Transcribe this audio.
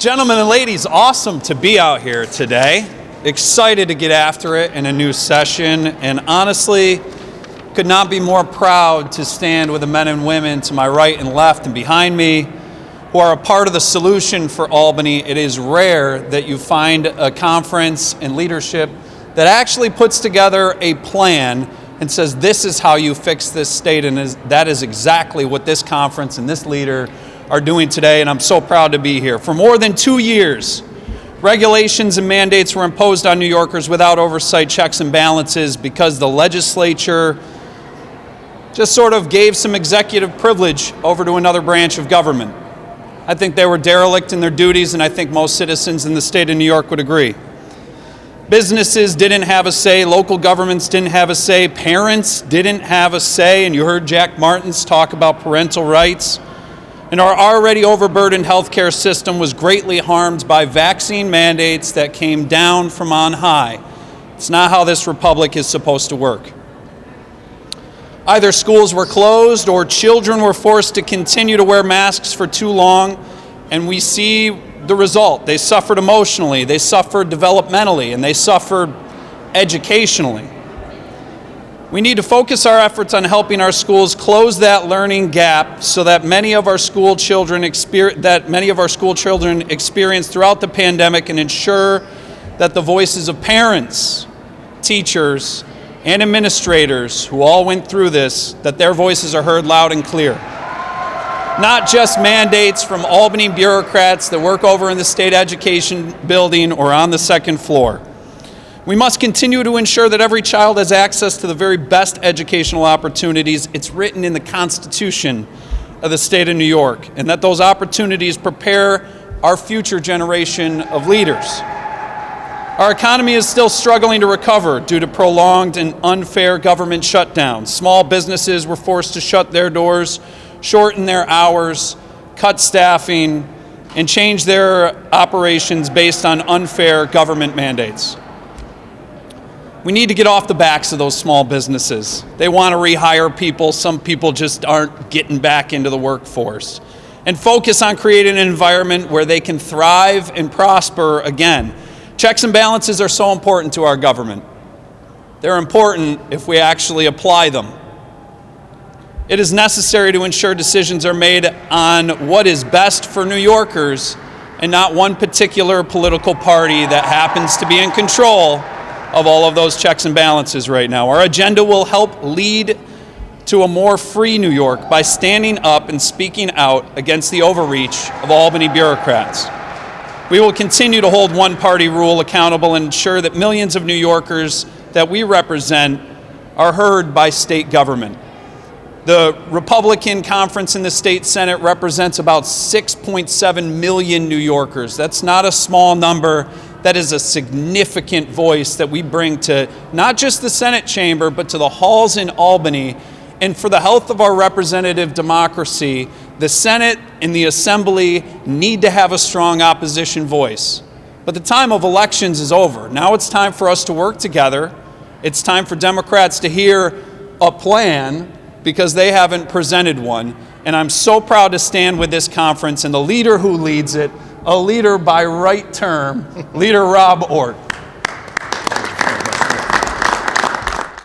Gentlemen and ladies, awesome to be out here today. Excited to get after it in a new session, and honestly, could not be more proud to stand with the men and women to my right and left and behind me who are a part of the solution for Albany. It is rare that you find a conference and leadership that actually puts together a plan and says this is how you fix this state, and that is exactly what this conference and this leader are doing today, and I'm so proud to be here. For more than 2 years, regulations and mandates were imposed on New Yorkers without oversight, checks, and balances because the legislature just sort of gave some executive privilege over to another branch of government. I think they were derelict in their duties, and I think most citizens in the state of New York would agree. Businesses didn't have a say, local governments didn't have a say, parents didn't have a say, and you heard Jack Martins talk about parental rights. And our already overburdened healthcare system was greatly harmed by vaccine mandates that came down from on high. It's not how this republic is supposed to work. Either schools were closed or children were forced to continue to wear masks for too long, and we see the result. They suffered emotionally, they suffered developmentally, and they suffered educationally. We need to focus our efforts on helping our schools close that learning gap so that many of our school children experience throughout the pandemic, and ensure that the voices of parents, teachers, and administrators who all went through this, that their voices are heard loud and clear. Not just mandates from Albany bureaucrats that work over in the state education building or on the second floor. We must continue to ensure that every child has access to the very best educational opportunities. It's written in the Constitution of the state of New York, and that those opportunities prepare our future generation of leaders. Our economy is still struggling to recover due to prolonged and unfair government shutdowns. Small businesses were forced to shut their doors, shorten their hours, cut staffing, and change their operations based on unfair government mandates. We need to get off the backs of those small businesses. They want to rehire people. Some people just aren't getting back into the workforce. And focus on creating an environment where they can thrive and prosper again. Checks and balances are so important to our government. They're important if we actually apply them. It is necessary to ensure decisions are made on what is best for New Yorkers and not one particular political party that happens to be in control of all of those checks and balances right now. Our agenda will help lead to a more free New York by standing up and speaking out against the overreach of Albany bureaucrats. We will continue to hold one-party rule accountable and ensure that millions of New Yorkers that we represent are heard by state government. The Republican conference in the state Senate represents about 6.7 million New Yorkers. That's not a small number. That is a significant voice that we bring to not just the Senate chamber, but to the halls in Albany. And for the health of our representative democracy, the Senate and the Assembly need to have a strong opposition voice. But the time of elections is over. Now it's time for us to work together. It's time for Democrats to hear a plan because they haven't presented one. And I'm so proud to stand with this conference and the leader who leads it, a leader by right term, Leader Rob Ort.